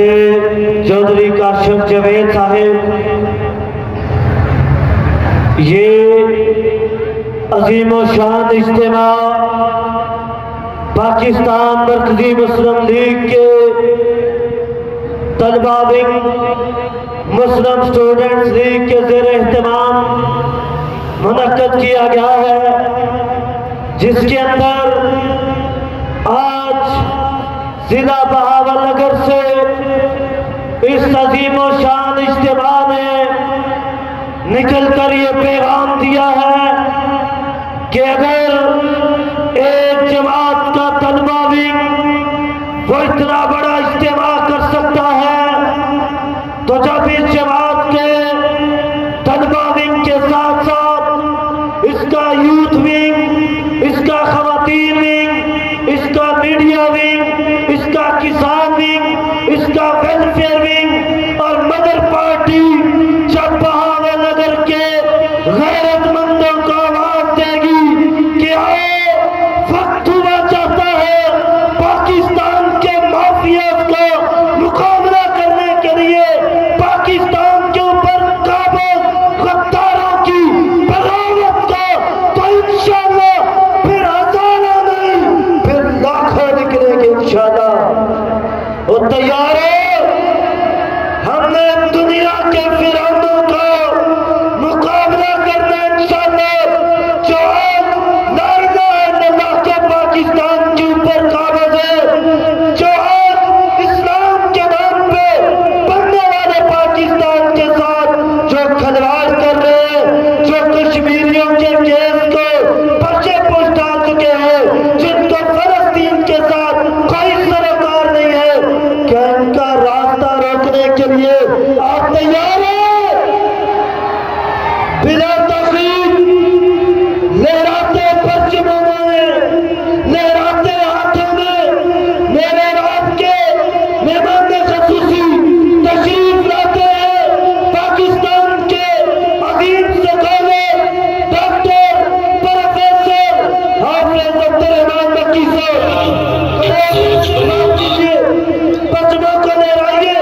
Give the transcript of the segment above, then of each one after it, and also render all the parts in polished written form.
थे चौधरी काशिफ जावेद साहब, ये अजीम शान इज्तिमा पाकिस्तान मरकजी मुस्लिम लीग के तलबा विंग मुस्लिम स्टूडेंट्स लीग के ज़ेर एहतमाम मुनक्कद किया गया है, जिसके अंदर आज जिला बहावलनगर से इस अजीम शान इज्तिमा ने निकल कर ये पैगाम दिया है कि अगर एक जमात का तलबा विंग वो इतना बड़ा इज्तिमा कर सकता है, तो जब इस जमात के तलबा विंग के साथ साथ इसका यूथ विंग, इसका खवातीन विंग, इसका मीडिया विंग, इसका किसान विंग, इसका वेलफेयर विंग और मदर पार्टी जब बहावलनगर के गैरतमंदों को आवाज देगी कि आओ वक्त हुआ चाहता है पाकिस्तान के माफिया को मुकाबला करने के लिए, पाकिस्तान के ऊपर काबिज गद्दारों की बगावत को, तो इंशाअल्लाह फिर हजारों नहीं फिर लाखों निकलेंगे इंशाअल्लाह। वो तैयार है, हमने दुनिया के फिरौनों का मुकाबला करना इंशाअल्लाह। जो आज ला इलाहा इल्लल्लाह के पाकिस्तान के ऊपर काबिज है, जो आज इस्लाम के नाम पे बनने वाले पाकिस्तान के साथ जो खिलवाड़ कर रहे हैं, जो कश्मीरियों के केस को पर्चे पोस्ट डाल चुके हैं, जिनको फलस्तीन के साथ कोई सरोकार नहीं है, क्या इनका रास्ता रोकने के लिए आप तैयार हैं? बिना तकलीफ लहराते परचमों में, लहराते हाथों में मेरे रात के मेहमान खसूसी तशरीफ लाते हैं पाकिस्तान के अजीम सखावे डॉक्टर प्रोफेसर हाफिज अब्दुर्रहमान मक्की साहब। परचमों को लहराइए,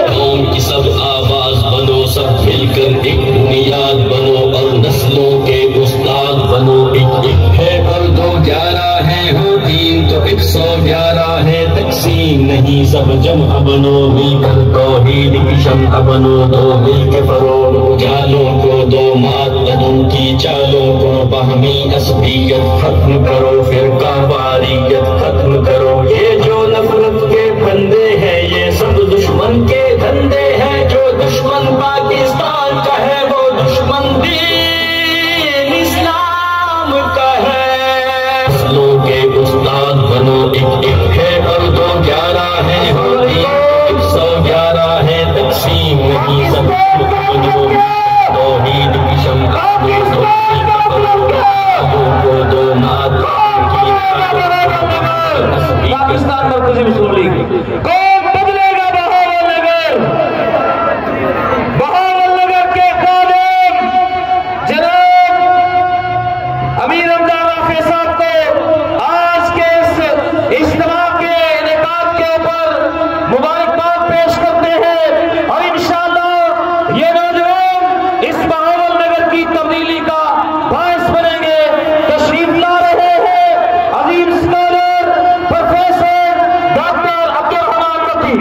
कौम की सब आवाज बनो, सब मिलकर एक बुनियाद बनो और नस्लों के उस्ताद बनो। एक है और 211 है, हो 3 तो 111 है, तकसीम नहीं सब जमा बनो, मिलकर तौहीद की शम्मा बनो। दो मिलके फरोग उजालों को, दो मात बदों की चालों को, बाहमी असबियत खत्म करो, फिरका वारियत खत्म करो। ये जो नफरत के बंदे हैं ये सब दुश्मन के धंधे हैं, जो दुश्मन पाकिस्तान का है वो दुश्मन दीन इस्लाम का है। नस्लों के उस्ताद बनो, एक है और 211 है, हो 111 है, तकसीम नहीं सब बनो। तौहीद की शम्मा दो नात पाकिस्तान मरकजी मुस्लिम लीग कौन बदलेगा? बहावलनगर के खादिम जनाब अमीर हमजा वाफी साहब को आज के इस इज्तिमा के इनेकाद के ऊपर मुबारकबाद पेश करते हैं और इंशाअल्लाह ये नौजवान इस बहावलनगर की तब्दीली का बायस बनेंगे। तशरीफ ला रहे हैं अजीम स्कॉलर प्रोफेसर डॉक्टर अब्दुर्रहमान मक्की।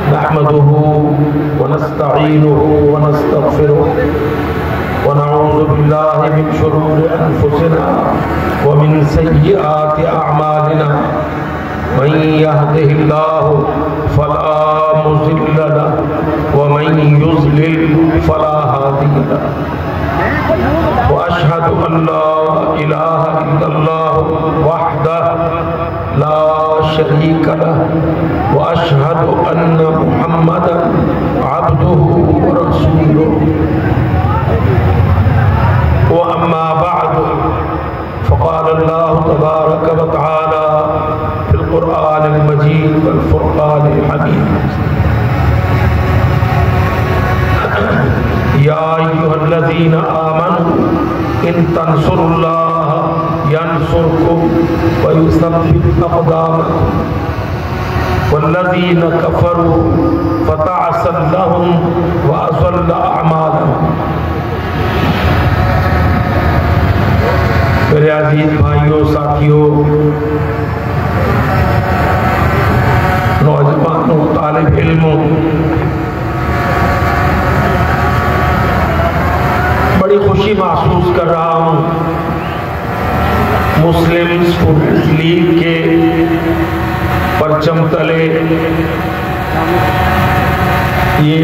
नहमदुहु व नस्तईनुहु व नस्तगफिरुहु व नऊज़ु बिल्लाहि मिन शुरूरि अनफुसिना व मिन सय्यिआति अअमालिना मन यहदिहिल्लाहु फला मुज़िल्ल लहु व मन युज़लिल फला हादिय लहु व अशहदु अल्ला इलाहा इल्लल्लाहु वहदहु ला शरीका लहु व अशहदु अन्न मुहम्मदन अब्दुहु व रसूलुहु व अम्मा बअद फ़क़ाल अल्लाहु तबारक व तआला फ़िल क़ुरआनिल मजीद वल फ़ुरक़ानिल हमीद या अय्युहल्लज़ीना आमनू इन तंसुरुल्लाह यंसुरकुम व युसब्बित अक़दामकुम वल्लज़ीना कफ़रू फ़तअसल लहुम व अज़ल्ल अअमालहुम। मेरे अजीज भाइयों, साथियों, नौजवानों, तालिब इल्मों, बड़ी खुशी महसूस कर रहा हूँ मुस्लिम स्टूडेंट्स लीग के परचम तले ये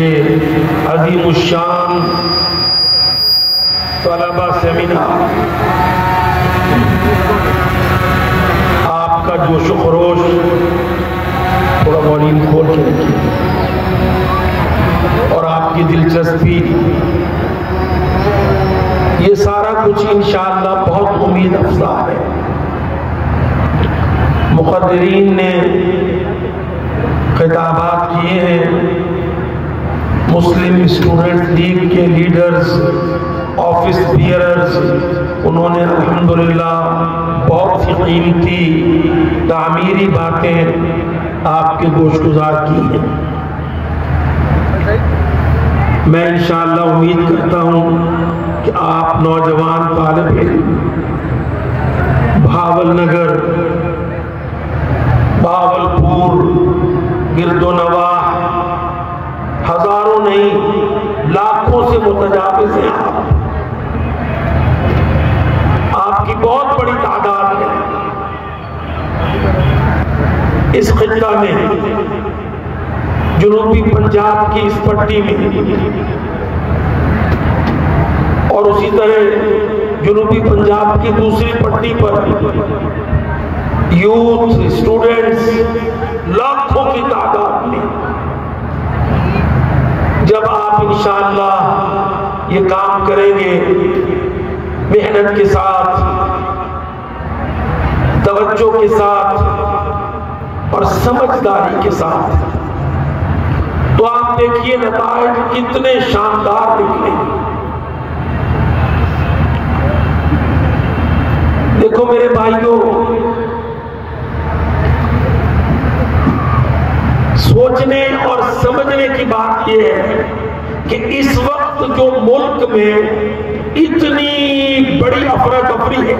अज़ीमुश्शान तलबा सेमिनार, आपका जोश व खरोश, थोड़ा वॉल्यूम खोल के रखिए, और आपकी दिलचस्पी, ये सारा कुछ इंशाअल्लाह बहुत उम्मीद अफज़ा है। मुक़द्दिरीन ने खिताबात किए हैं, मुस्लिम स्टूडेंट लीग के लीडर्स, ऑफिस बियरर्स, उन्होंने अल्हम्दुलिल्लाह बहुत सी कीमती तामीरी बातें आपके गोशगुजार की हैं। मैं इंशाअल्लाह उम्मीद करता हूँ कि आप नौजवान तालिब इल्म भावलनगर, भावलपुर, गिरदोनवाह, हजारों नहीं लाखों से मुतजाविज़ हैं आपकी बहुत बड़ी तादाद है इस खित्ता में, जुनूबी पंजाब की इस पट्टी में, और उसी तरह जुनूबी पंजाब की दूसरी पट्टी पर यूथ स्टूडेंट्स लाखों की तादाद में। जब आप इंशाअल्लाह ये काम करेंगे मेहनत के साथ, तवज्जो के साथ और समझदारी के साथ, तो आप देखिए नताइज कितने शानदार निकले। देखो मेरे भाइयों, सोचने और समझने की बात यह है कि इस वक्त जो मुल्क में इतनी बड़ी अफरा तफरी है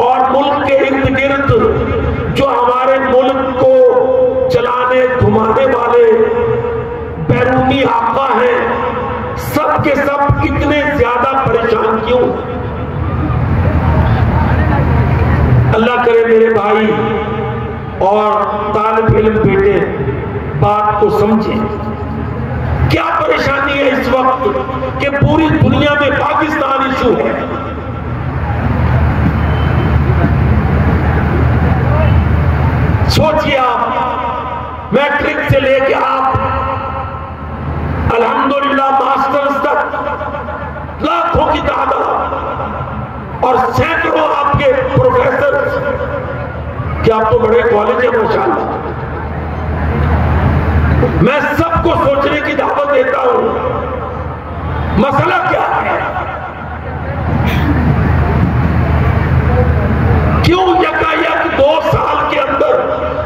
और मुल्क के इर्द गिर्द जो हमारे मुल्क को चलाने घुमाने वाले बैरूनी आका हैं, सब के सब कितने ज्यादा परेशान क्यों? अल्लाह करे मेरे भाई और तालिब इल्म बेटे बात को समझे। क्या परेशानी है इस वक्त कि पूरी दुनिया में पाकिस्तान इशू है। सोचिए आप, मैट्रिक से लेके आप अल्हम्दुलिल्लाह मास्टर्स तक लाखों की तादाद और सैकड़ों आपके प्रोफेसर, क्या आप तो बड़े कॉलेज है माशाअल्लाह। मैं सबको सोचने की दावत देता हूं, मसला क्या है? क्यों यकायक 2 साल के अंदर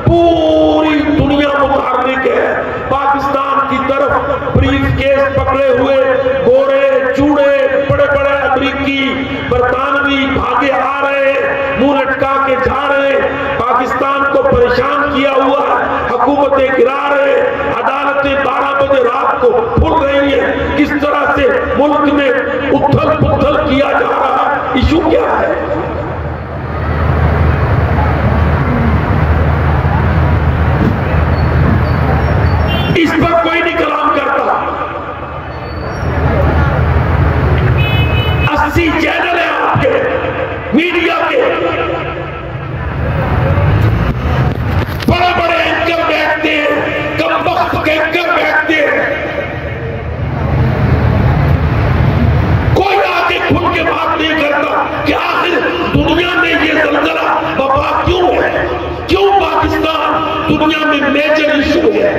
पूरी दुनिया मुतार्रिक है पाकिस्तान की तरफ? ब्रीफकेस पकड़े हुए गोरे चूड़े बड़े बड़े अमरीकी बरतानवी भागे आ रहे हैं, मुंह लटका के जा रहे हैं, पाकिस्तान को परेशान किया हुआ है, हुकूमतें गिरा रहे, अदालतें 12 बजे रात को खुल रही है। किस तरह से मुल्क में उथल पुथल किया जा रहा है, इशू क्या है? में मेजर इशू है।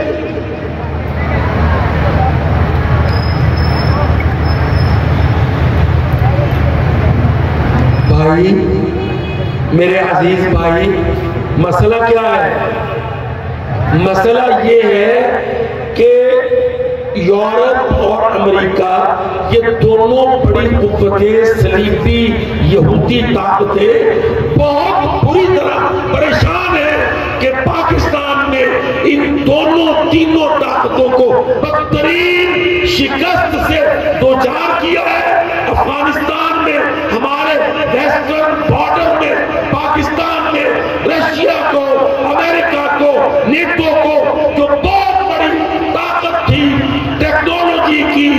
भाई, मेरे अजीज भाई, मसला क्या है? मसला ये है कि यूरोप और अमेरिका, ये दोनों बड़ी कुव्वतें, सलीबी यहूदी ताकतें बहुत बुरी तरह परेशान है कि पाकिस्तान ने इन तीनों ताकतों को बदतरीन शिकस्त से दो चार किया है। अफगानिस्तान में, हमारे वेस्टर्न बॉर्डर में पाकिस्तान ने रशिया को, अमेरिका को, नेटो को, जो बहुत बड़ी ताकत थी टेक्नोलॉजी की,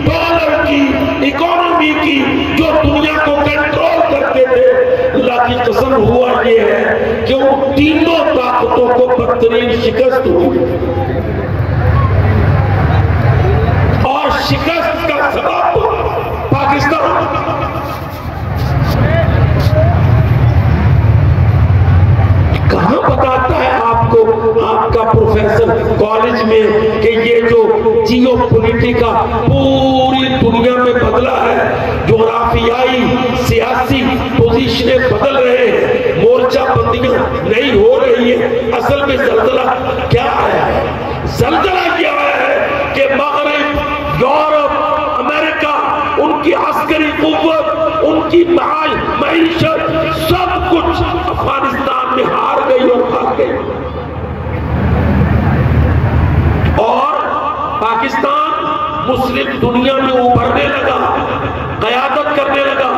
डॉलर की, इकोनॉमी की, जो दुनिया को कंट्रोल करते थे, अल्लाह की कसम हुआ ये है कि उन तीनों ताकतों को बदतरीन शिकस्त हुई। और शिकस्त का सबब पाकिस्तान। कहां बताता है आपको आपका प्रोफेसर कॉलेज में कि ये जो जियो पॉलिटिका पूरी दुनिया में बदला है, जोग्राफियाई सियासी पोजीशनें बदल रहे हैं, मोर्चा बंदियां नहीं हो रही है। असल में जल्जला क्या आया है? जल्जला क्या आया है कि मगरिब, यूरोप, अमेरिका, उनकी अस्करी कुव्वत, उनकी मईशत, सब कुछ अफगानिस्तान में हार गई और भाग गई। और पाकिस्तान मुस्लिम दुनिया में उभरने लगा, क़यादत करने लगा,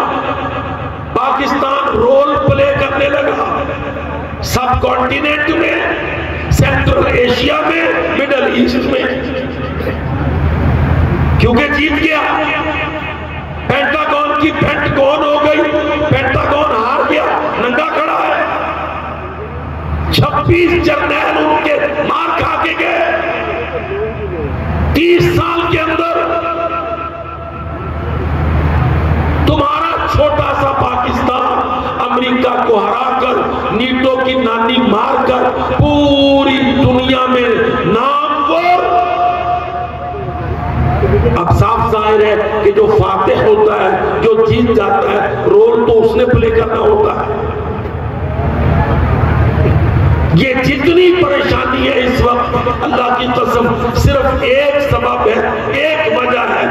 पाकिस्तान रोल प्ले करने लगा सब कॉन्टिनेंट में, सेंट्रल एशिया में, मिडल ईस्ट में, क्योंकि जीत गया। पेंटागन की पेंटागन हो गई, पेंटागन हार गया, नंगा खड़ा है। 26 जर्नैल उनके मार खा के गए। 30 साल के अंदर तुम्हारा छोटा सा पाकिस्तान अमेरिका को हराकर, नीटो की नानी मारकर पूरी दुनिया में नामवर। अब साफ जाहिर है कि जो फातेह होता है, जो जीत जाता है, रोल तो उसने प्ले करना होता है। ये जितनी परेशानी है इस वक्त, अल्लाह की कसम, सिर्फ एक सबब है, एक वजह है।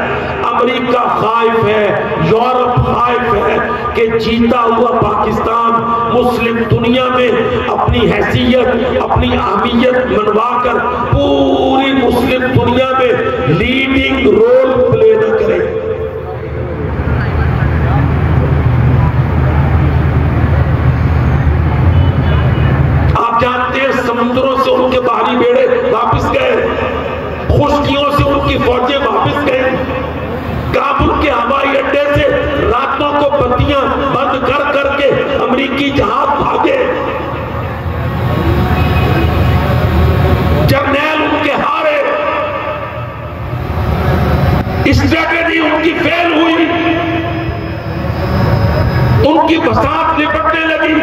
अमेरिका खाइफ है, यूरोप खाइफ है कि जीता हुआ पाकिस्तान मुस्लिम दुनिया में अपनी हैसियत, अपनी अहमियत मनवाकर पूरी मुस्लिम दुनिया में लीडिंग रोल प्ले न करे। आप जानते हैं समुद्रों से उनके बाहरी बेड़े वापस गए, खुश्कियों से उनकी फौजें वापस गई, काबुल के हवाई अड्डे से रातों को बत्तियां बंद कर करके अमेरिकी जहाज भागे, जर्नैल उनके हारे, स्ट्रेटेजी उनकी फेल हुई, उनकी बसात निपटने लगी।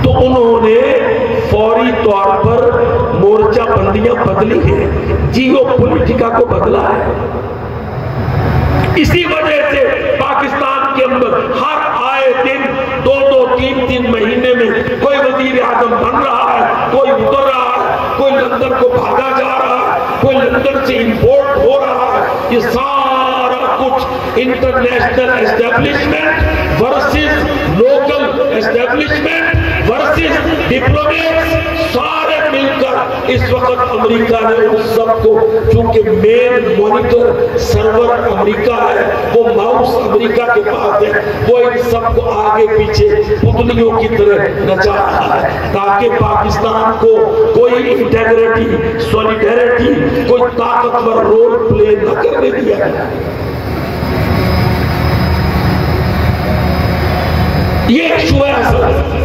तो उन्होंने फौरी तौर पर मोर्चा बंदियां बदली है, जियो पॉलिटिका को बदला है। इसी वजह से पाकिस्तान के अंदर हर आए दिन 2-2, 3-3 महीने में कोई वजीर आजम बन रहा है, कोई उतर रहा है, कोई लंदन को भागा जा रहा है, कोई लंदन से इंपोर्ट हो रहा है। ये सारा कुछ international establishment versus local establishment versus diplomats, सारे मिलकर इस वक्त अमेरिका ने उन सबको, चूंकि मेन मॉनिटर सर्वर अमेरिका है, वो माउस अमेरिका के पास है, वो इन सबको आगे पीछे पुतलियों की तरह नचा रहा है ताकि पाकिस्तान को कोई इंटेग्रिटी, सॉलिडेरिटी, कोई ताकतवर रोल प्ले न करने दिया जाए। ये एक शुआ है,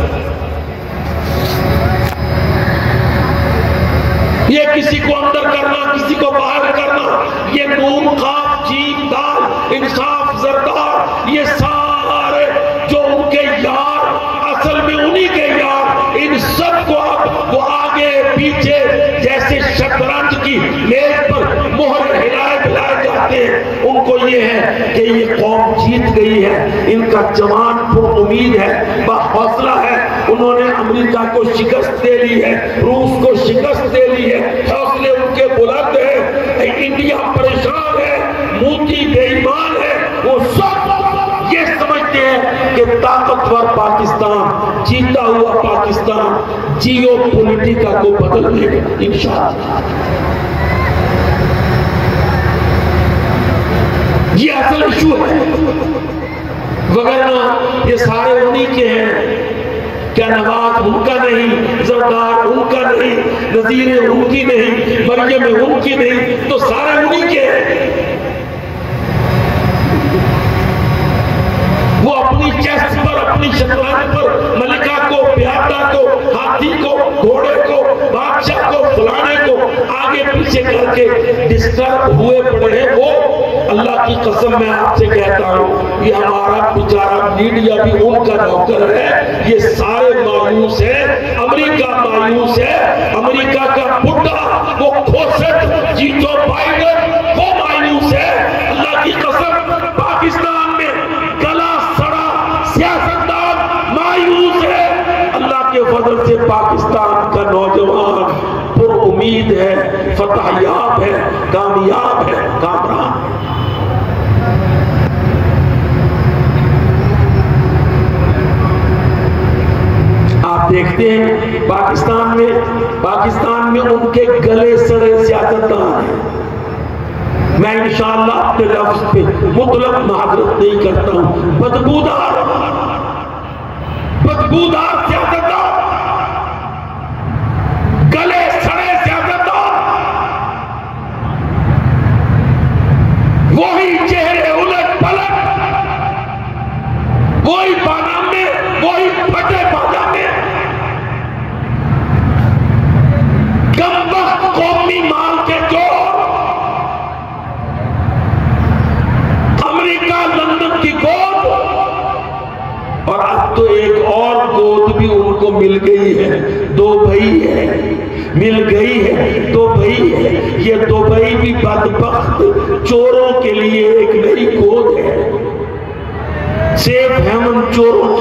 ये किसी को अंदर करना, किसी को बाहर करना, ये नून खाफ जीम दाल इंसाफ जरदार, ये सारे जो उनके यार, असल में उन्हीं के यार, इन सब को अब वो आगे पीछे जैसे शतरंज की मेज पर मोहर हिलाए हिलाए जाते हैं, उनको ये है कि ये कौम जीत गई है, इनका जवान पुरुमीद है, हौसला है, उन्होंने अमेरिका को शिकस्त दे ली है, रूस को शिकस्त दे ली है, हौसले उनके बुलंद है। इंडिया परेशान है, मोदी बेईमान है, वो सब ये समझते हैं कि ताकतवर पाकिस्तान, जीता हुआ पाकिस्तान जियो पॉलिटिका को बदल देगा इंशाअल्लाह। ये असल इशू है, वगैरह ये सारे उन्हीं के हैं। क्या नवाज उनका नहीं, जरदार उनका नहीं, नजीरें उनकी नहीं, मरियम उनकी नहीं, तो सारे उन्हीं के हैं। वो अपनी चेस्ट पर, अपनी शतरंज पर मलिका को, प्यादा को, हाथी को, घोड़े को, बादशाह को, फलाने को आगे पीछे करके डिस्टर्ब हुए पड़े हैं। वो अल्लाह की कसम मैं आपसे कहता हूं, ये हमारा बेचारा मीडिया भी उनका नौकर है। ये सारे मायूस है, अमेरिका मायूस है, अमेरिका का बुड्ढा वो खोसट जीतो बाइडेन वो मायूस है। अल्लाह की कसम पाकिस्तान में गला सड़ा सियासतदान मायूस है। अल्लाह के फजल से पाकिस्तान का नौजवान पुरुमीद है, फतहयाब है, कामयाब है, कामरान। आप देखते हैं पाकिस्तान में उनके गले सड़े सियासतदान हैं। मैं इंशाअल्लाह अपने लफ्ज पे मुतलक माजरत नहीं करता हूं। बदबूदार सियासतदान, गले सड़े सियासतदान, वही चेहरे उलट पलट, वही पानामे, वही फटे पाजामे, कमबख्त कौमी माल के चोर, अमेरिका लंदन की गोद, और अब तो एक और गोद भी उनको मिल गई है। दुबई है, मिल गई है, दुबई है। ये दुबई भी बदबख्त चोरों के लिए एक नई गोद है, सेफ हेमन चोरों की।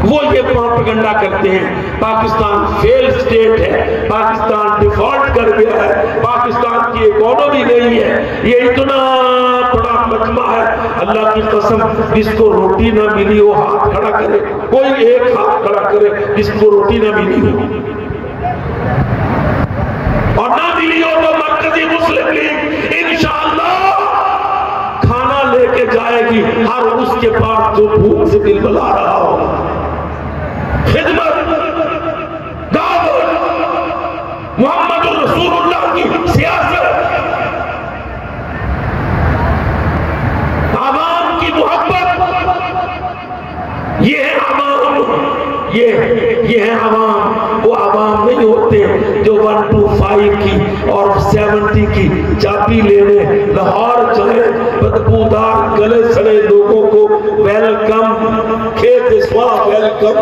वो ये प्रोपेगेंडा करते हैं पाकिस्तान फेल स्टेट है, पाकिस्तान डिफॉल्ट कर गया है, पाकिस्तान की इकोनॉमी नहीं है। ये इतना बड़ा मजमा है, अल्लाह की कसम जिसको रोटी ना मिली वो हाथ खड़ा करे, कोई एक हाथ खड़ा करे जिसको रोटी ना मिली हो, और ना मिली हो तो मरकजी मुस्लिम लीग इंशाअल्लाह खाना लेके जाएगी हर उसके पास जो भूख से दिल बला रहा हो। खिदमत, दावत, मोहम्मद रसूलुल्लाह की सियासत, आवाम की मोहब्बत, ये है आवाम, ये है आवाम। वो आवाम नहीं होते जो 125 की और 70 की चाबी लेने लाहौर चले, बदबूदार गले सड़े लोगों को वेलकम, खेत स्वा वेलकम।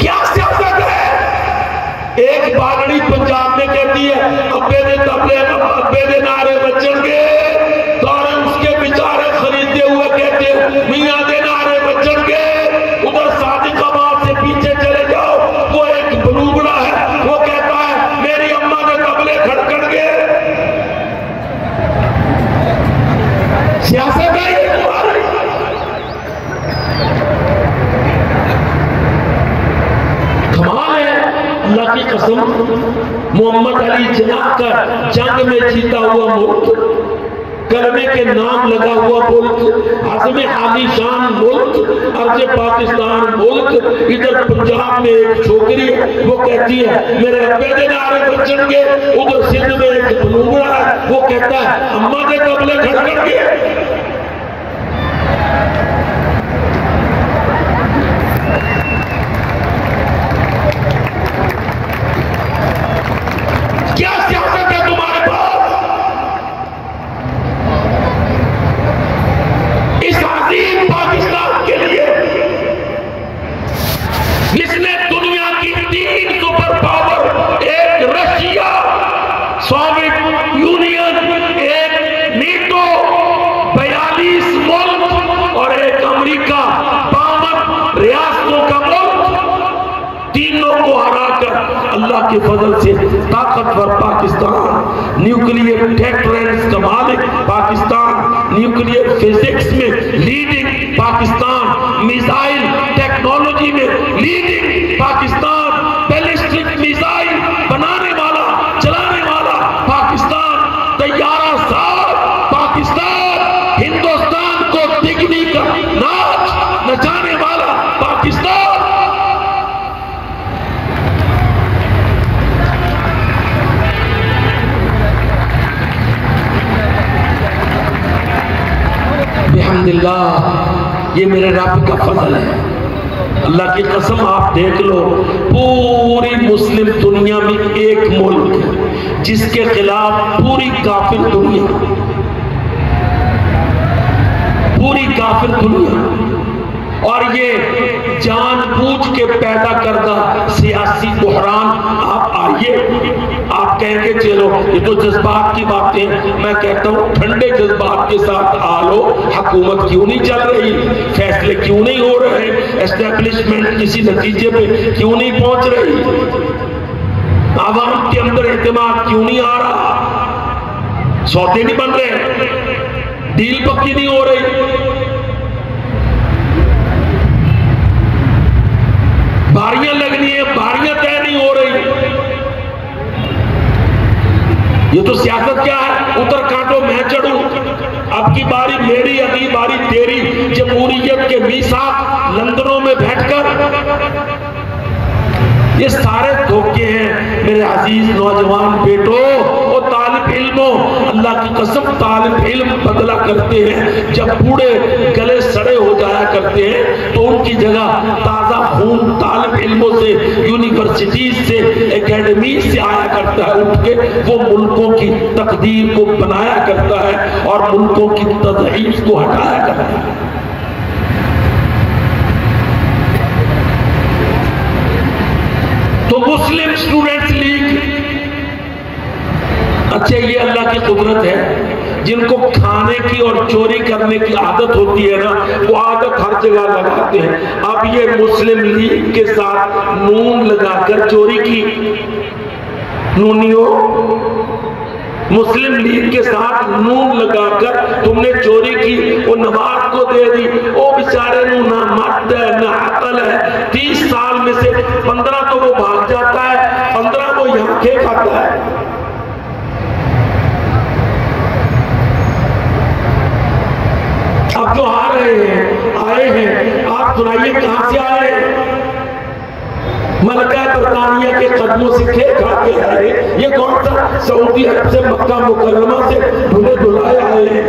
क्या सियासत है? एक बागड़ी पंजाब में कहती है अब्बे दे तबले, अब्बे दे नारे बचन के, सारे उसके बेचारे खरीदे हुए कहते हैं मियां दे नारे बचन के। उधर सादिकाबाद से पीछे चले जाओ, वो एक बलूबड़ा है, वो कहता है मेरी अम्मा ने तबले खड़खड़ के। सियासत है ये तुम्हारी। कमाल है, अल्लाह की कसम। मोहम्मद अली जिन्ना का जंग में जीता हुआ मुल्क, कलमे के नाम लगा हुआ मुल्क, आज़म आलीशान मुल्क, अर्ज पाकिस्तान मुल्क। इधर पंजाब में एक छोकरी है, वो कहती है मेरे अब्बे दे नारे बचनगे। उधर सिंध में एक बलूबड़ा है, वो कहता है अम्मा के तबले खड़खड़ के। क्या सियासत है तुम्हारे पास? अल्लाह के फजल से ताकतवर पाकिस्तान, न्यूक्लियर टेक्ट्रेंस का मालिक पाकिस्तान, न्यूक्लियर फिजिक्स में लीडिंग पाकिस्तान, मिसाइल टेक्नोलॉजी में लीडिंग पाकिस्तान, बैलिस्टिक मिसाइल बनाने वाला चलाने वाला पाकिस्तान, तैयारा सार पाकिस्तान, हिंदुस्तान को दिखने का नाच नचाने वाला पाकिस्तान। बिहम्दिल्लाह, ये मेरे रब का फजल है। अल्लाह की कसम आप देख लो, पूरी मुस्लिम दुनिया में एक मुल्क है जिसके खिलाफ पूरी काफिर दुनिया और ये जानबूझ के पैदा करदा सियासी बुहरान। आप आइए, आप कहेंगे चलो ये तो जज्बात की बातें, मैं कहता हूँ ठंडे जज्बात के साथ आ लो। हुकूमत क्यों नहीं चल रही, फैसले क्यों नहीं हो रहे, एस्टेब्लिशमेंट किसी नतीजे पे क्यों नहीं पहुंच रही, आवाम के अंदर एतमाद क्यों नहीं आ रहा, सौदे नहीं बन रहे, डील पक्की नहीं हो रही, बारियां लगनी है, बारियां तय नहीं हो रही। ये तो सियासत क्या है, उतर काटो मैं चढ़ूं, अब की बारी मेरी अगली बारी तेरी, जमहूरियत के मीसाक लंदनों में बैठकर, ये सारे धोखे हैं मेरे अजीज नौजवान बेटो और तालिब इल्मों। अल्लाह की कसम, तालिब इल्म बदला करते हैं, जब बूढ़े गले सड़े हो जाया करते हैं तो उनकी जगह ताजा खून तालिब इल्मों से, यूनिवर्सिटी से, एकेडमी से आया करता है उठ के, वो मुल्कों की तकदीर को बनाया करता है और मुल्कों की तज़हीफ को हटाया करता है। तो मुस्लिम स्टूडेंट्स लीग, अच्छा ये अल्लाह की कुदरत है, जिनको खाने की और चोरी करने की आदत होती है ना, वो आदत हर जगह लगाते हैं। अब ये मुस्लिम लीग के साथ नून लगाकर चोरी की, नूनियों मुस्लिम लीग के साथ नून लगाकर तुमने चोरी की, वो नवाज को दे दी, वो बेचारे ना मर्द है ना अकल है, 30 साल में से 15 तो वो भाग जाता है, 15 वो यहाँ के खाता है। अब जो आ रहे हैं आए हैं, आप सुनाइए कहां से आए हैं? मलका बरतानिया के कदमों से खेल खा के आए, ये कौन सा सऊदी अरब से मक्का मुकर्रमा से धुले धुलाए आए हैं।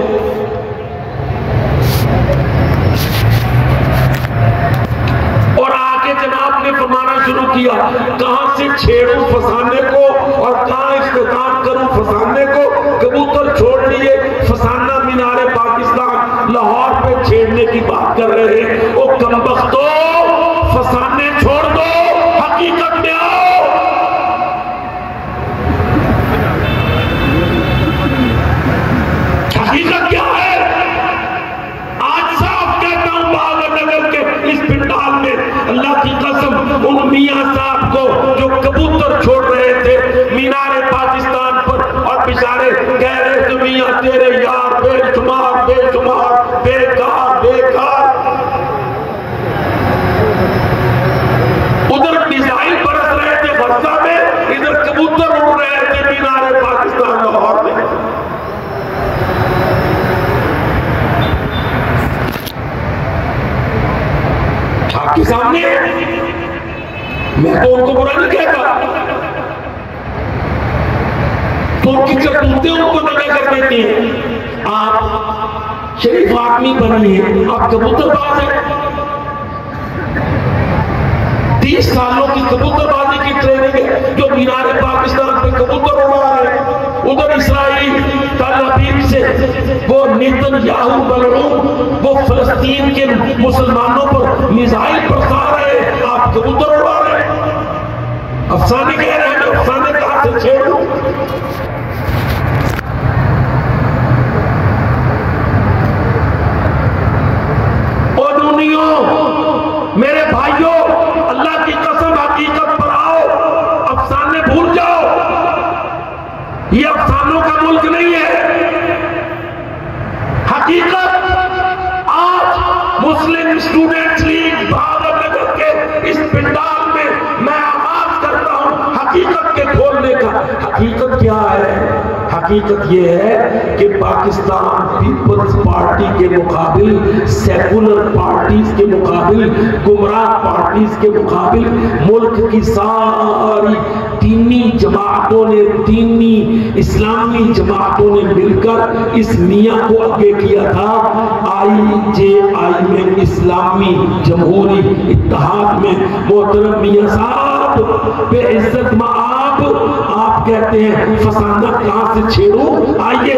और आगे जनाब ने फरमाना शुरू किया, कहां से छेड़ूं फसाने को और कहां इख्तिताम करूं फसाने को। कबूतर छोड़ लिए, फसाना मीनारे पाकिस्तान लाहौर पे छेड़ने की बात कर रहे हैं। वो कमबख्तो, फसाने छोड़ दो, हकीकत में आओ। हकीकत क्या है? आज साफ कहता हूं, बाबरनगर के इस पिंडाल में अल्लाह की कसम, उन मियां साहब को जो कबूतर छोड़ रहे थे मीनारे पाकिस्तान पर और बेचारे कह रहे थे मियां तेरे यार बेशुमार बेशुमार बेकार बेकार, उधर मिसाइल बरस रहे थे वर्षा में, इधर कबूतर उड़ रहे थे मीनारे पाकिस्तान लाहौर में। आपके सामने मैं तो उनको बुरा नहीं कहता, तो उनकी करतूतें उनको दगा कर देती हैं। आप शरीफ आदमी बनिए, आप कबूतरबाज हैं। 30 सालों की कबूतरबाजी की ट्रेनिंग है जो मीनारे पाकिस्तान पे कबूतर उड़ा रहे हैं। उधर इसराइल तल अबीब से वो नेतन्याहू मलऊन, वो फलस्तीन के मुसलमानों पर मिसाइल बरसा रहे हैं, आप कबूतर उड़ा रहे हैं। अफसाने कह रहे हैं, अफसाने कहां से छेड़ूं? और दुनिया मेरे भाइयों, अल्लाह की कसम हकीकत पर आओ, अफसाने मुस्लिम स्टूडेंट्स लीग भावनगर के इस पंडाल में मैं आगाज करता हूं हकीकत के खोलने का। हकीकत क्या है? हकीकत यह है कि पाकिस्तान पीपल्स पार्टी के मुकाबिल, सेकुलर पार्टीज के मुकाबिल, गुमराह पार्टीज के मुकाबिल मुल्क की सारी दीनी जमातों ने, दीनी इस्लामी जमातों ने मिलकर इस मियां को आगे किया था। IJI में, इस्लामी जमहूरी इत्तेहाद में मोहतरम मियां साहब बेइज्जत आप कहते हैं फसाना कहां से छेड़ू, आइए